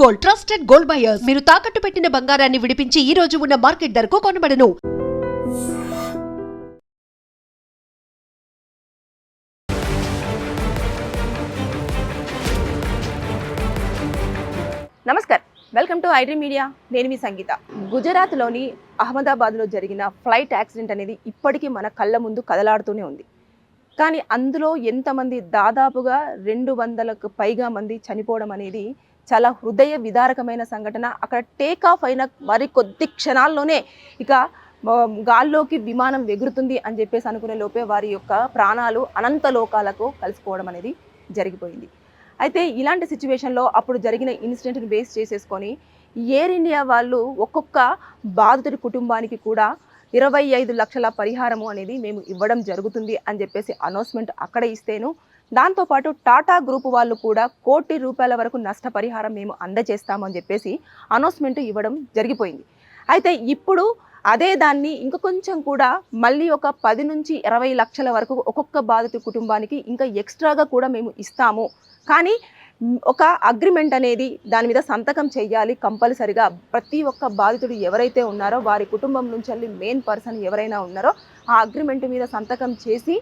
Gold, trusted gold buyers. మీరు తాకట్టు పెట్టిన బంగారాన్ని విడిపించి ఈ రోజు ఉన్న మార్కెట్ ధరకు కొనబడను. నమస్కారం, వెల్కమ్ టు ఐడ్రీమ్ మీడియా. నేను మీ సంగీత. గుజరాత్లోని అహ్మదాబాద్లో జరిగిన ఫ్లైట్ యాక్సిడెంట్ అనేది ఇప్పటికీ మన కళ్ళ ముందు కదలాడుతూనే ఉంది. కానీ అందులో ఎంతమంది, దాదాపుగా 200కు పైగా మంది చనిపోవడం అనేది చాలా హృదయ విదారకమైన సంఘటన. అక్కడ టేక్ ఆఫ్ అయిన మరి కొద్ది క్షణాల్లోనే ఇక గాల్లోకి విమానం ఎగురుతుంది అని చెప్పేసి అనుకునే లోపే వారి యొక్క ప్రాణాలు అనంత లోకాలకు కలిసిపోవడం అనేది జరిగిపోయింది. అయితే ఇలాంటి సిచ్యువేషన్లో అప్పుడు జరిగిన ఇన్సిడెంట్ని బేస్ చేసేసుకొని ఎయిర్ ఇండియా వాళ్ళు ఒక్కొక్క బాధితుడి కుటుంబానికి కూడా 25 లక్షల పరిహారము అనేది మేము ఇవ్వడం జరుగుతుంది అని చెప్పేసి అనౌన్స్మెంట్ అక్కడ ఇస్తేను, దాంతోపాటు టాటా గ్రూప్ వాళ్ళు కూడా ₹1 కోటి వరకు నష్టపరిహారం మేము అందజేస్తామని చెప్పేసి అనౌన్స్మెంట్ ఇవ్వడం జరిగిపోయింది. అయితే ఇప్పుడు అదే దాన్ని ఇంకా కొంచెం కూడా మళ్ళీ ఒక 10 నుంచి 20 లక్షల వరకు ఒక్కొక్క బాధిత కుటుంబానికి ఇంకా ఎక్స్ట్రాగా కూడా మేము ఇస్తాము. కానీ ఒక అగ్రిమెంట్ అనేది దాని మీద సంతకం చేయాలి కంపల్సరిగా. ప్రతి ఒక్క బాధితుడు ఎవరైతే ఉన్నారో వారి కుటుంబం నుంచి వెళ్ళి మెయిన్ పర్సన్ ఎవరైనా ఉన్నారో ఆ అగ్రిమెంట్ మీద సంతకం చేసి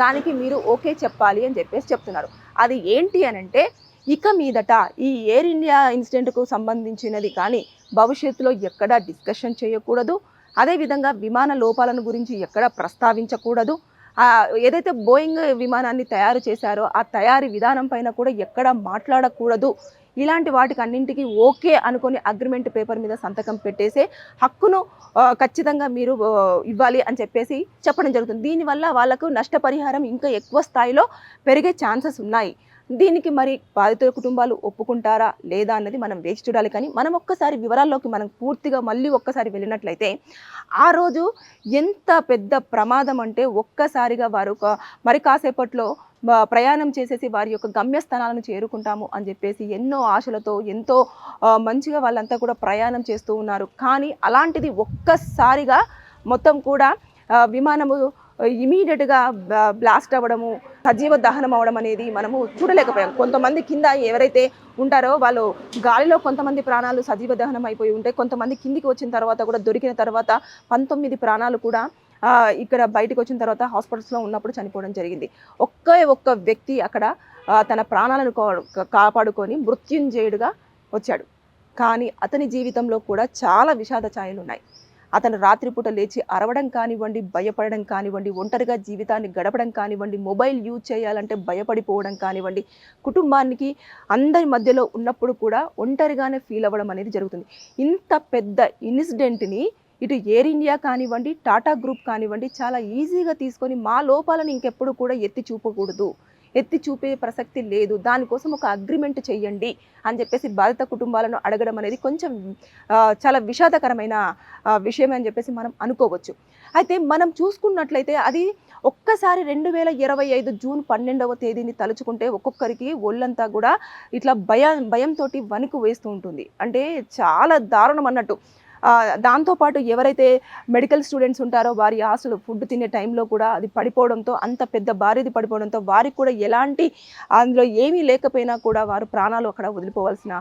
దానికి మీరు ఓకే చెప్పాలి అని చెప్పేసి చెప్తున్నారు. అది ఏంటి అని అంటే, ఇక మీదట ఈ ఎయిర్ ఇండియా ఇన్సిడెంట్కు సంబంధించినది కానీ భవిష్యత్తులో ఎక్కడా డిస్కషన్ చేయకూడదు. అదేవిధంగా విమాన లోపాలను గురించి ఎక్కడా ప్రస్తావించకూడదు. ఏదైతే బోయింగ్ విమానాన్ని తయారు చేశారో ఆ తయారీ విధానం పైన కూడా ఎక్కడ మాట్లాడకూడదు. ఇలాంటి వాటికి అన్నింటికి ఓకే అనుకొని అగ్రిమెంట్ పేపర్ మీద సంతకం పెట్టేసే హక్కును ఖచ్చితంగా మీరు ఇవ్వాలి అని చెప్పేసి చెప్పడం జరుగుతుంది. దీనివల్ల వాళ్ళకు నష్టపరిహారం ఇంకా ఎక్కువ స్థాయిలో పెరిగే ఛాన్సెస్ ఉన్నాయి. దీనికి మరి బాధితుల కుటుంబాలు ఒప్పుకుంటారా లేదా అన్నది మనం వేచి చూడాలి. కానీ మనం ఒక్కసారి వివరాల్లోకి మనం పూర్తిగా మళ్ళీ ఒక్కసారి వెళ్ళినట్లయితే, ఆ రోజు ఎంత పెద్ద ప్రమాదం అంటే ఒక్కసారిగా వారు మరి కాసేపట్లో ప్రయాణం చేసేసి వారి యొక్క గమ్యస్థానాలను చేరుకుంటాము అని చెప్పేసి ఎన్నో ఆశలతో ఎంతో మంచిగా వాళ్ళంతా కూడా ప్రయాణం చేస్తూ ఉన్నారు. కానీ అలాంటిది ఒక్కసారిగా మొత్తం కూడా విమానము ఇమీడియట్గా బ్లాస్ట్ అవ్వడము, సజీవ దహనం అవ్వడం అనేది మనము చూడలేకపోయాం. కొంతమంది కింద ఎవరైతే ఉంటారో వాళ్ళు గాలిలో కొంతమంది ప్రాణాలు సజీవ దహనం అయిపోయి ఉంటే, కొంతమంది కిందికి వచ్చిన తర్వాత కూడా దొరికిన తర్వాత 19 ప్రాణాలు కూడా ఇక్కడ బయటకు వచ్చిన తర్వాత హాస్పిటల్స్లో ఉన్నప్పుడు చనిపోవడం జరిగింది. ఒక్క వ్యక్తి అక్కడ తన ప్రాణాలను కాపాడుకొని మృత్యుంజయుడుగా వచ్చాడు. కానీ అతని జీవితంలో కూడా చాలా విషాద ఛాయలు ఉన్నాయి. అతను రాత్రిపూట లేచి అరవడం కానివ్వండి, భయపడడం కానివ్వండి, ఒంటరిగా జీవితాన్ని గడపడం కానివ్వండి, మొబైల్ యూజ్ చేయాలంటే భయపడిపోవడం కానివ్వండి, కుటుంబానికి అందరి మధ్యలో ఉన్నప్పుడు కూడా ఒంటరిగానే ఫీల్ అవ్వడం అనేది జరుగుతుంది. ఇంత పెద్ద ఇన్సిడెంట్ని ఇటు ఎయిర్ ఇండియా కానివ్వండి, టాటా గ్రూప్ కానివ్వండి చాలా ఈజీగా తీసుకొని మా లోపాలను ఇంకెప్పుడు కూడా ఎత్తి చూపే ప్రసక్తి లేదు, దానికోసం ఒక అగ్రిమెంట్ చెయ్యండి అని చెప్పేసి బాధిత కుటుంబాలను అడగడం అనేది కొంచెం చాలా విషాదకరమైన విషయం అని చెప్పేసి మనం అనుకోవచ్చు. అయితే మనం చూసుకున్నట్లయితే అది ఒక్కసారి 2025 జూన్ 12వ తేదీని తలుచుకుంటే ఒక్కొక్కరికి ఒళ్ళంతా కూడా ఇట్లా భయంతో వణుకు వేస్తూ ఉంటుంది. అంటే చాలా దారుణం అన్నట్టు. దాంతోపాటు ఎవరైతే మెడికల్ స్టూడెంట్స్ ఉంటారో వారి ఆశలు ఫుడ్ తినే టైంలో కూడా అది పడిపోవడంతో, అంత పెద్ద భారీది పడిపోవడంతో వారికి కూడా ఎలాంటి అందులో ఏమీ లేకపోయినా కూడా వారు ప్రాణాలు అక్కడ వదిలిపోవాల్సిన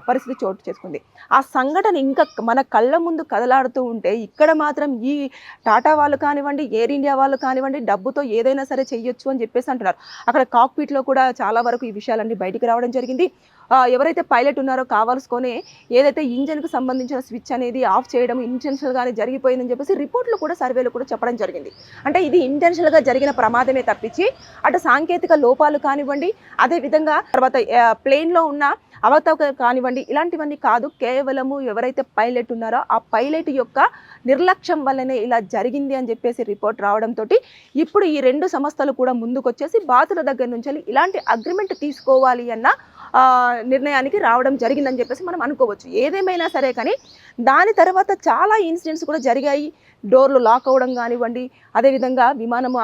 పరిస్థితి చోటు చేసుకుంది. ఆ సంఘటన ఇంకా మన కళ్ళ ముందు కదలాడుతూ ఉంటే, ఇక్కడ మాత్రం ఈ టాటా వాళ్ళు కానివ్వండి, ఎయిర్ ఇండియా వాళ్ళు కానివ్వండి డబ్బుతో ఏదైనా సరే చెయ్యొచ్చు అని చెప్పేసి అంటున్నారు. అక్కడ కాక్పిట్లో కూడా చాలా వరకు ఈ విషయాలన్నీ బయటికి రావడం జరిగింది. ఎవరైతే పైలట్ ఉన్నారో కావాల్సుకొని ఏదైతే ఇంజన్కు సంబంధించిన స్విచ్ అనేది ఆఫ్ చేయడం ఇంటెన్షనల్గానే జరిగిపోయిందని చెప్పేసి రిపోర్ట్లు కూడా, సర్వేలు కూడా చెప్పడం జరిగింది. అంటే ఇది ఇంటెన్షనల్గా జరిగిన ప్రమాదమే తప్పించి అటు సాంకేతిక లోపాలు కానివ్వండి, అదేవిధంగా తర్వాత ప్లేన్లో ఉన్న అవతవకలు కానివ్వండి, ఇలాంటివన్నీ కాదు. కేవలము ఎవరైతే పైలట్ ఉన్నారో ఆ పైలట్ యొక్క నిర్లక్ష్యం వల్లనే ఇలా జరిగింది అని చెప్పేసి రిపోర్ట్ రావడంతో ఇప్పుడు ఈ 2 సంస్థలు కూడా ముందుకొచ్చేసి బాధితుల దగ్గర నుంచి ఇలాంటి అగ్రిమెంట్ తీసుకోవాలి అన్న నిర్ణయానికి రావడం జరిగిందని చెప్పేసి మనం అనుకోవచ్చు. ఏదేమైనా సరే కానీ దాని తర్వాత చాలా ఇన్సిడెంట్స్ కూడా జరిగాయి. డోర్లు లాక్ అవ్వడం కానివ్వండి, అదేవిధంగా విమానము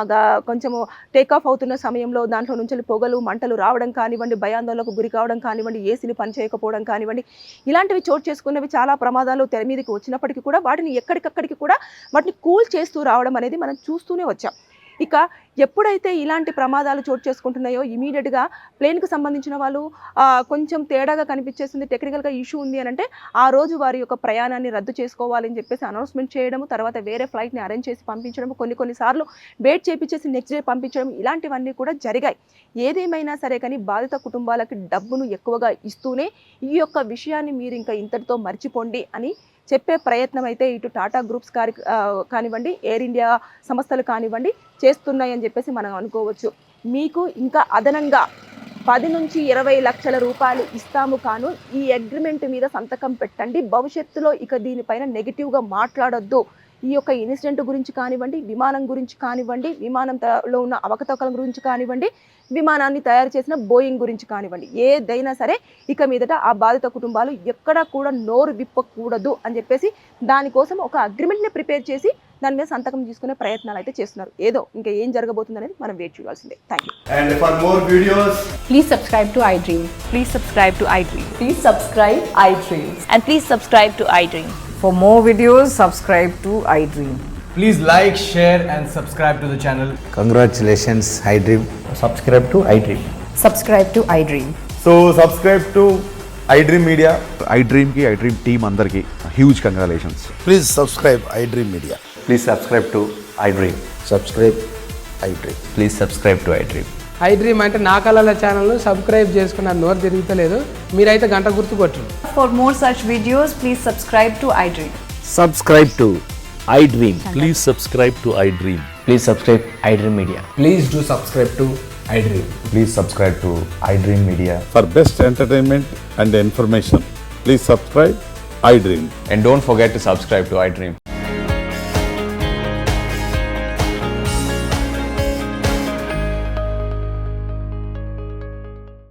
కొంచెము టేకాఫ్ అవుతున్న సమయంలో దాంట్లో నుంచి పొగలు మంటలు రావడం కానివ్వండి, భయాందోళనకు గురి కావడం కానివ్వండి, ఏసీలు పనిచేయకపోవడం కానివ్వండి, ఇలాంటివి చోటు చేసుకున్నవి చాలా ప్రమాదాలు తెర మీదకి వచ్చినప్పటికీ కూడా వాటిని ఎక్కడికక్కడికి కూడా వాటిని కూల్ చేస్తూ రావడం అనేది మనం చూస్తూనే వచ్చాం. ఇక ఎప్పుడైతే ఇలాంటి ప్రమాదాలు చోటు చేసుకుంటున్నాయో ఇమీడియట్గా ప్లేన్కి సంబంధించిన వాళ్ళు కొంచెం తేడాగా కనిపించేస్తుంది, టెక్నికల్గా ఇష్యూ ఉంది అని అంటే ఆ రోజు వారి యొక్క ప్రయాణాన్ని రద్దు చేసుకోవాలని చెప్పేసి అనౌన్స్మెంట్ చేయడము, తర్వాత వేరే ఫ్లైట్ని అరేంజ్ చేసి పంపించడం, కొన్నిసార్లు వెయిట్ చేపించేసి నెక్స్ట్ డే పంపించడం, ఇలాంటివన్నీ కూడా జరిగాయి. ఏదేమైనా సరే కానీ బాధిత కుటుంబాలకి డబ్బును ఎక్కువగా ఇస్తూనే ఈ యొక్క విషయాన్ని మీరు ఇంకా ఇంతటితో మర్చిపోండి అని చెప్పే ప్రయత్నం అయితే ఇటు టాటా గ్రూప్స్ కానివ్వండి, ఎయిర్ ఇండియా సంస్థలు కానివ్వండి చేస్తున్నాయని చెప్పేసి మనం అనుకోవచ్చు. మీకు ఇంకా అదనంగా 10 నుంచి 20 లక్షల రూపాయలు ఇస్తాము కాను ఈ అగ్రిమెంట్ మీద సంతకం పెట్టండి, భవిష్యత్తులో ఇక దీనిపైన నెగిటివ్గా మాట్లాడొద్దు, ఈ యొక్క ఇన్సిడెంట్ గురించి కానివ్వండి, విమానం గురించి కానివ్వండి, విమానంలో ఉన్న అవకతవకల గురించి కానివ్వండి, విమానాన్ని తయారు చేసిన బోయింగ్ గురించి కానివ్వండి, ఏదైనా సరే ఇక మీదట ఆ బాధిత కుటుంబాలు ఎక్కడా కూడా నోరు విప్పకూడదు అని చెప్పేసి దానికోసం ఒక అగ్రిమెంట్ని ప్రిపేర్ చేసి దాని మీద సంతకం తీసుకునే ప్రయత్నాలు అయితే చేస్తున్నారు. ఏదో ఇంకా ఏం జరగబోతుంది అనేది మనం వెయిట్ చేయాల్సిందే. Thank you. And for more videos, Please subscribe to iDream. Please subscribe to iDream. Please subscribe iDream. And please subscribe to iDream. For more videos, subscribe to iDream. please like, share and subscribe to the channel. Congratulations, iDream. subscribe to iDream. Subscribe to iDream. So subscribe to iDream Media. iDream की iDream team अंदर की huge congratulations. Please subscribe iDream Media. Please subscribe to iDream. Subscribe iDream. Please subscribe to iDream. iDream అంటే నా కళల ఛానల్ను subscribe చేసుకున్న నోరు తిరుగుతలేదు, మీరైతే గంట గుర్తు కొట్టండి. For more such videos, please subscribe to iDream. Subscribe to iDream. Please subscribe to iDream. Please subscribe iDream Media. Please do subscribe to iDream. Please subscribe to iDream Media. For best entertainment and information, please subscribe iDream. And don't forget to subscribe to iDream.